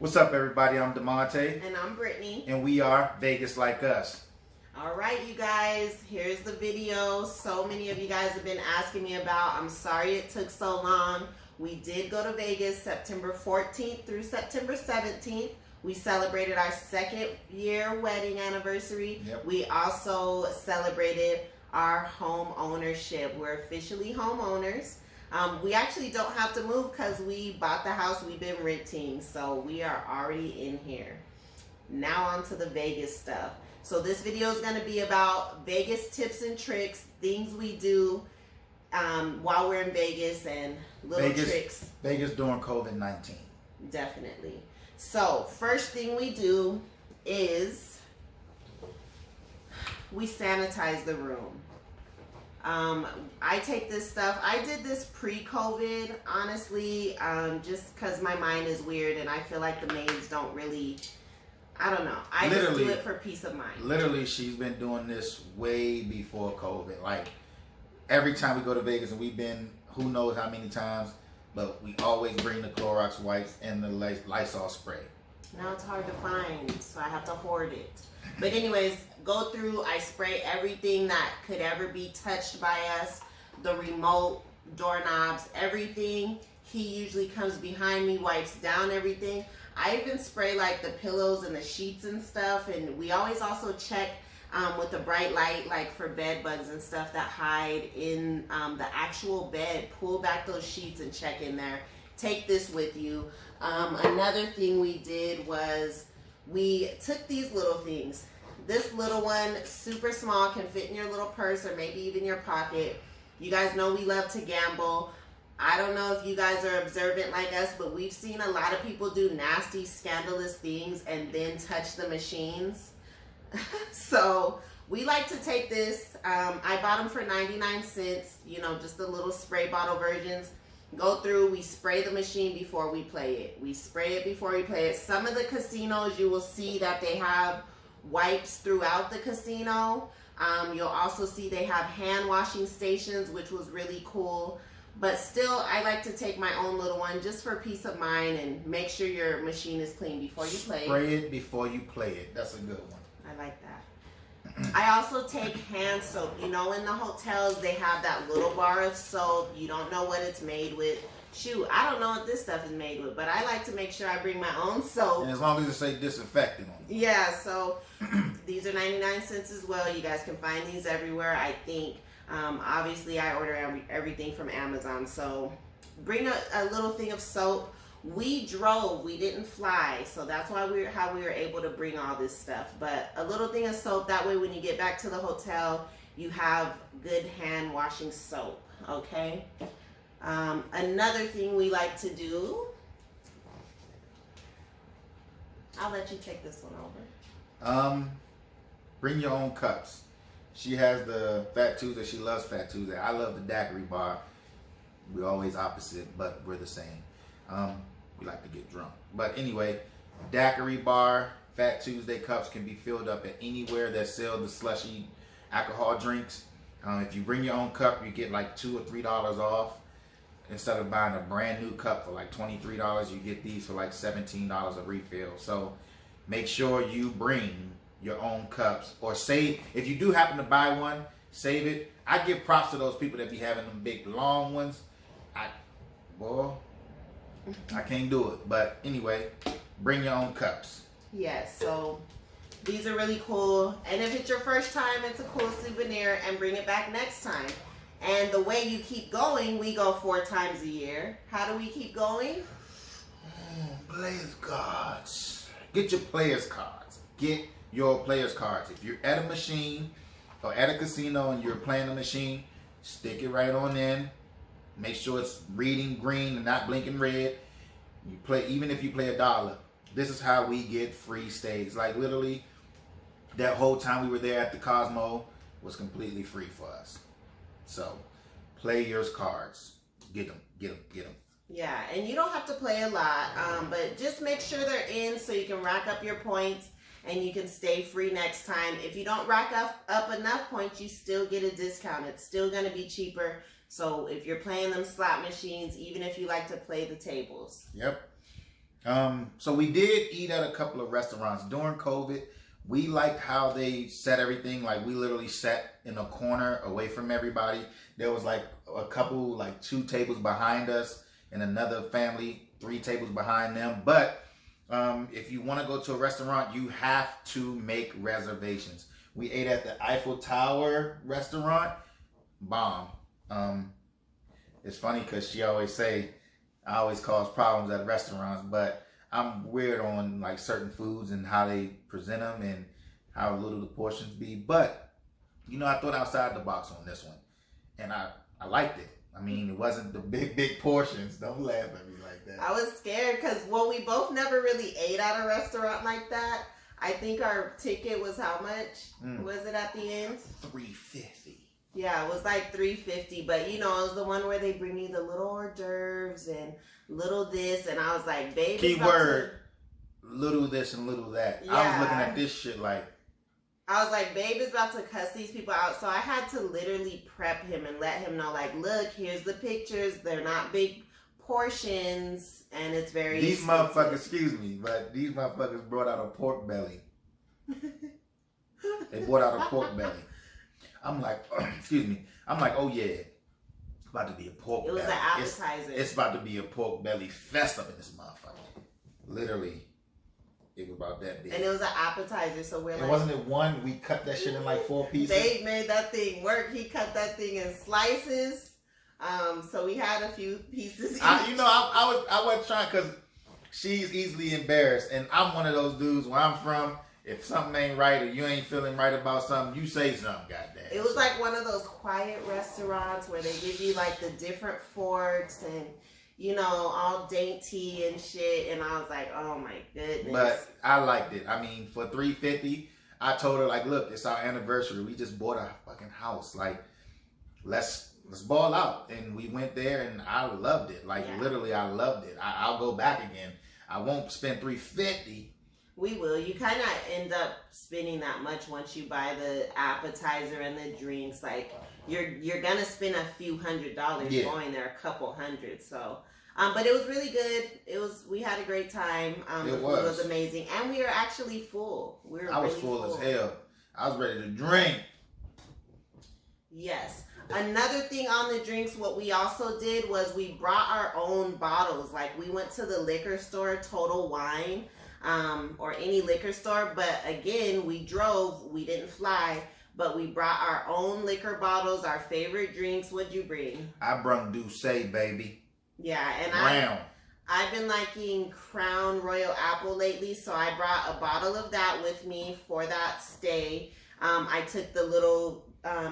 What's up, everybody? I'm DeMonte. And I'm Brittany. And we are Vegas Like Us. All right, you guys, here's the video. So many of you guys have been asking me about. I'm sorry it took so long. We did go to Vegas September 14th through September 17th. We celebrated our second year wedding anniversary. Yep. We also celebrated our home ownership. We're officially homeowners. We actually don't have to move because we bought the house we've been renting. So we are already in here. Now on to the Vegas stuff. So this video is going to be about Vegas tips and tricks, things we do while we're in Vegas, and little tricks. Vegas during COVID-19. Definitely. So first thing we do is we sanitize the room. I take this stuff. I did this pre-COVID, honestly, just because my mind is weird and I feel like the maids don't really, I don't know. I just do it for peace of mind. Literally, she's been doing this way before COVID. Like, every time we go to Vegas, and we've been who knows how many times, but we always bring the Clorox wipes and the Lysol spray. Now it's hard to find, so I have to hoard it. But anyways, go through, I spray everything that could ever be touched by us, the remote, doorknobs, everything. He usually comes behind me, wipes down everything. I even spray like the pillows and the sheets and stuff, and we always also check with the bright light, like for bed bugs and stuff that hide in the actual bed. Pull back those sheets and check in there. Take this with you. Another thing we did was we took these little things. This little one, super small, can fit in your little purse or maybe even your pocket. You guys know we love to gamble. I don't know if you guys are observant like us, but we've seen a lot of people do nasty, scandalous things and then touch the machines. So we like to take this. I bought them for 99 cents, you know, just the little spray bottle versions. Go through, we spray the machine before we play it. We spray it before we play it. Some of the casinos, you will see that they have wipes throughout the casino. You'll also see they have hand washing stations, which was really cool. But still, I like to take my own little one just for peace of mind and make sure your machine is clean before you play it. Spray it before you play it. That's a good one. I like that. I also take hand soap. You know, in the hotels, they have that little bar of soap. You don't know what it's made with. Shoot, I don't know what this stuff is made with, but I like to make sure I bring my own soap. And as long as it says disinfectant on it. Yeah, so these are 99 cents as well. You guys can find these everywhere, I think. Obviously, I order everything from Amazon. So bring a little thing of soap. We drove, we didn't fly, so that's why we were able to bring all this stuff. But a little thing of soap, that way when you get back to the hotel, you have good hand washing soap, okay? Another thing we like to do, I'll let you take this one over. Bring your own cups. She has the Fat Tuesday. She loves Fat Tuesday. I love the daiquiri bar. We're always opposite, but we're the same. We like to get drunk. But anyway, daiquiri bar, Fat Tuesday cups can be filled up at anywhere that sells the slushy alcohol drinks. If you bring your own cup, you get like $2 or $3 off. Instead of buying a brand new cup for like $23, you get these for like $17 a refill. So make sure you bring your own cups, or save. If you do happen to buy one, save it. I give props to those people that be having them big long ones. I can't do it. But anyway, bring your own cups. Yes, so these are really cool. And if it's your first time, it's a cool souvenir, and bring it back next time. And the way you keep going, we go 4 times a year. How do we keep going? Players cards. Get your players cards. Get your players cards. If you're at a machine or at a casino and you're playing a machine, stick it right on in. Make sure it's reading green and not blinking red. You play, even if you play $1. This is how we get free stays. Like literally, that whole time we were there at the Cosmo was completely free for us. So, play your cards. Get them, get them, get them. Yeah, and you don't have to play a lot, but just make sure they're in so you can rack up your points and you can stay free next time. If you don't rack up enough points, you still get a discount. It's still going to be cheaper. So if you're playing them slot machines, even if you like to play the tables. Yep. So we did eat at a couple of restaurants during COVID. We liked how they set everything. Like we literally sat in a corner away from everybody. There was like a couple, like 2 tables behind us and another family 3 tables behind them. But if you want to go to a restaurant, you have to make reservations. We ate at the Eiffel Tower restaurant. Bomb. It's funny because she always say I always cause problems at restaurants, but I'm weird on like certain foods and how they present them and how little the portions be. But you know, I thought outside the box on this one, and I liked it. I mean, it wasn't the big portions. Don't laugh at me like that. I was scared because, well, we both never really ate at a restaurant like that. I think our ticket was how much? Was it at the end? $3.50. Yeah, it was like $3.50. But you know, it was the one where they bring you the little hors d'oeuvres and little this, and I was like, baby. Keyword: little this and little that. Yeah. I was looking at this shit like. I was like, babe is about to cuss these people out. So I had to literally prep him and let him know, like, look, here's the pictures. They're not big portions, and it's very These expensive. motherfuckers, excuse me, but these motherfuckers brought out a pork belly. They brought out a pork belly. I'm like, excuse me. I'm like, oh yeah, it's about to be a pork belly. It was an appetizer. It's about to be a pork belly fest up in this motherfucker. Literally. It was about that big. And it was an appetizer, so we're like... Wasn't it one? We cut that shit in like 4 pieces. Babe made that thing work. He cut that thing in slices. So we had a few pieces. I wasn't trying because she's easily embarrassed. And I'm one of those dudes where I'm from, if something ain't right or you ain't feeling right about something, you say something, goddamn. It was like one of those quiet restaurants where they give you like the different forks and... you know, all dainty and shit, and I was like, oh my goodness. But I liked it. I mean, for $3.50, I told her, like, look, it's our anniversary. We just bought a fucking house. Like, let's ball out. And we went there, and I loved it. Like, literally, I loved it. I'll go back again. I won't spend $3.50. We will. You kind of end up spending that much once you buy the appetizer and the drinks. Like, you're gonna spend a few $100s going there, a couple hundred. So, but it was really good. We had a great time. The food was amazing, and we were actually full. I was full as hell. I was ready to drink. Yes. Another thing on the drinks, what we also did was we brought our own bottles. Like we went to the liquor store, Total Wine, or any liquor store. But again, we drove. We didn't fly. But we brought our own liquor bottles, our favorite drinks. What'd you bring? I brought Douce, baby. Yeah, and I've been liking Crown Royal Apple lately, so I brought a bottle of that with me for that stay. I took the little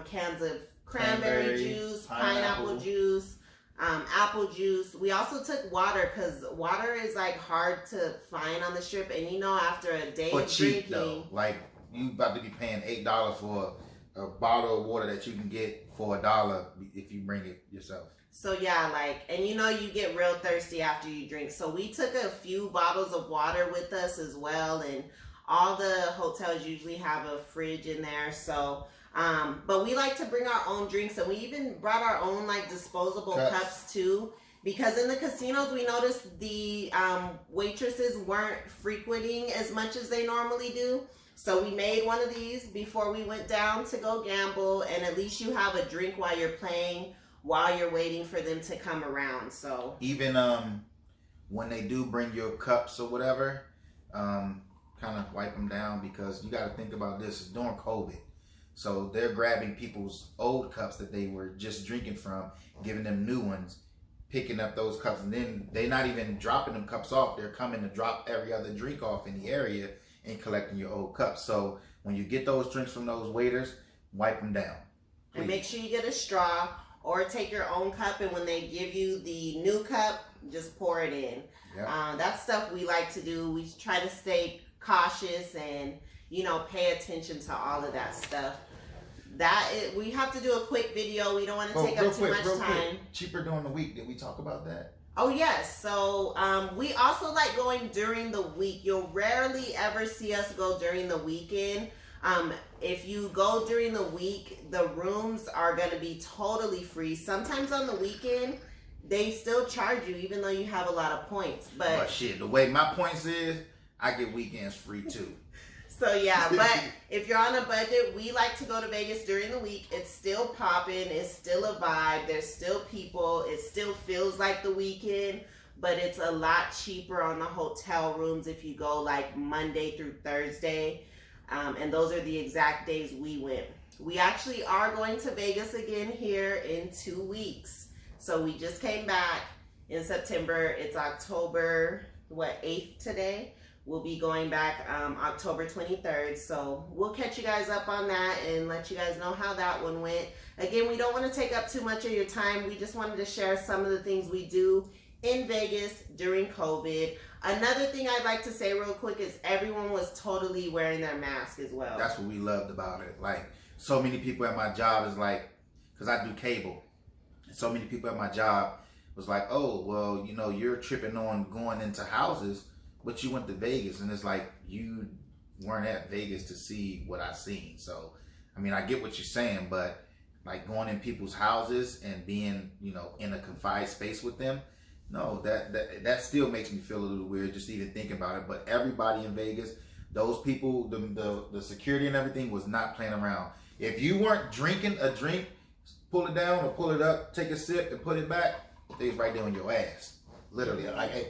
cans of cranberry juice, pineapple juice, apple juice. We also took water because water is like hard to find on the strip, and you know after a day of cheap, drinking, though. Like you about to be paying $8 for a bottle of water that you can get for $1 if you bring it yourself. So yeah, like, and you know you get real thirsty after you drink. So we took a few bottles of water with us as well, and all the hotels usually have a fridge in there. So, but we like to bring our own drinks, and we even brought our own like disposable cups too. Because in the casinos, we noticed the waitresses weren't frequenting as much as they normally do. So we made one of these before we went down to go gamble, and at least you have a drink while you're playing, while you're waiting for them to come around. So even when they do bring your cups or whatever, kind of wipe them down, because you got to think about this. It's during COVID, so they're grabbing people's old cups that they were just drinking from, giving them new ones, picking up those cups, and then they're not even dropping them cups off. They're coming to drop every other drink off in the area and collecting your old cups. So when you get those drinks from those waiters, wipe them down, please. And make sure you get a straw or take your own cup, and when they give you the new cup, just pour it in. Yep. That's stuff we like to do. We try to stay cautious and, you know, pay attention to all of that stuff. We have to do a quick video. We don't want to take up too much time. Cheaper during the week. Did we talk about that? Oh, yes. So we also like going during the week. You'll rarely ever see us go during the weekend. If you go during the week, the rooms are going to be totally free. Sometimes on the weekend, they still charge you even though you have a lot of points. But shit, the way my points is, I get weekends free too. So yeah, but if you're on a budget, we like to go to Vegas during the week. It's still popping. It's still a vibe. There's still people. It still feels like the weekend, but it's a lot cheaper on the hotel rooms if you go like Monday through Thursday. And those are the exact days we went. We actually are going to Vegas again here in 2 weeks. So we just came back in September. It's October, 8th today. We'll be going back October 23rd. So we'll catch you guys up on that and let you guys know how that one went. Again, we don't want to take up too much of your time. We just wanted to share some of the things we do in Vegas during COVID. Another thing I'd like to say real quick is everyone was totally wearing their mask as well. That's what we loved about it. Like, so many people at my job is like, because I do cable, so many people at my job was like, oh, well, you know, you're tripping on going into houses, but you went to Vegas. And it's like, you weren't at Vegas to see what I seen. So, I mean, I get what you're saying, but like going in people's houses and being, you know, in a confined space with them, no, that still makes me feel a little weird just even thinking about it. But everybody in Vegas, those people, the security and everything was not playing around. If you weren't drinking a drink, pull it down or pull it up, take a sip and put it back, they was right there on your ass. Literally, like, hey,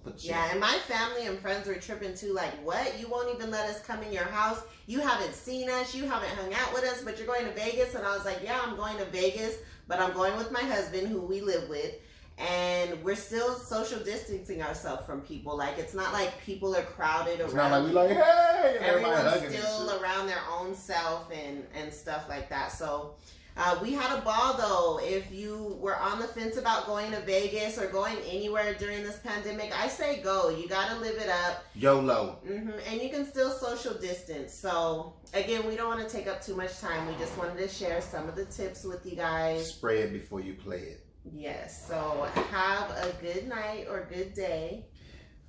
put shit. Yeah, and my family and friends were tripping too. Like, what? You won't even let us come in your house? You haven't seen us. You haven't hung out with us, but you're going to Vegas? And I was like, yeah, I'm going to Vegas, but I'm going with my husband, who we live with. And we're still social distancing ourselves from people. Like, it's not like people are crowded around. It's not like we like, hey, everyone's still around their own self and stuff like that. So we had a ball though. If you were on the fence about going to Vegas or going anywhere during this pandemic, I say go. You got to live it up. YOLO. And you can still social distance. So again, we don't want to take up too much time. We just wanted to share some of the tips with you guys. Spray it before you play it. Yes, so have a good night or good day.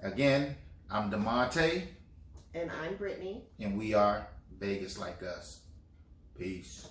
Again, I'm DeMonte. And I'm Brittany. And we are Vegas Like Us. Peace.